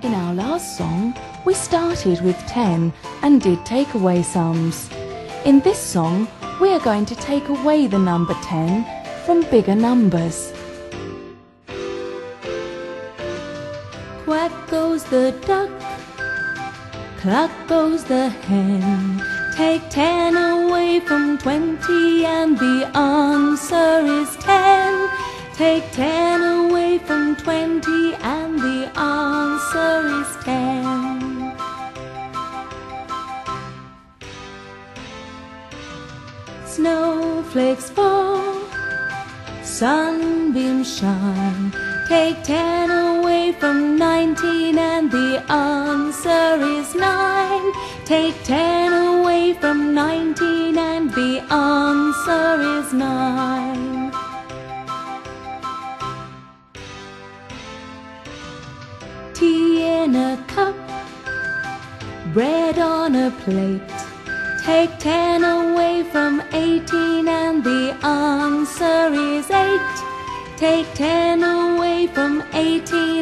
In our last song, we started with 10 and did take away sums. In this song, we are going to take away the number 10 from bigger numbers. Quack goes the duck, cluck goes the hen. Take 10 away from 20 and the answer is 10. Take 10 away from 20 and the answer is 10. Snowflakes fall, sunbeams shine. Take 10 away from 19 and the answer is 9. Take 10 away from 19 and the answer is 9. Tea in a cup, bread on a plate. Take 10 away from 18 and the answer is 8. Take 10 away from 18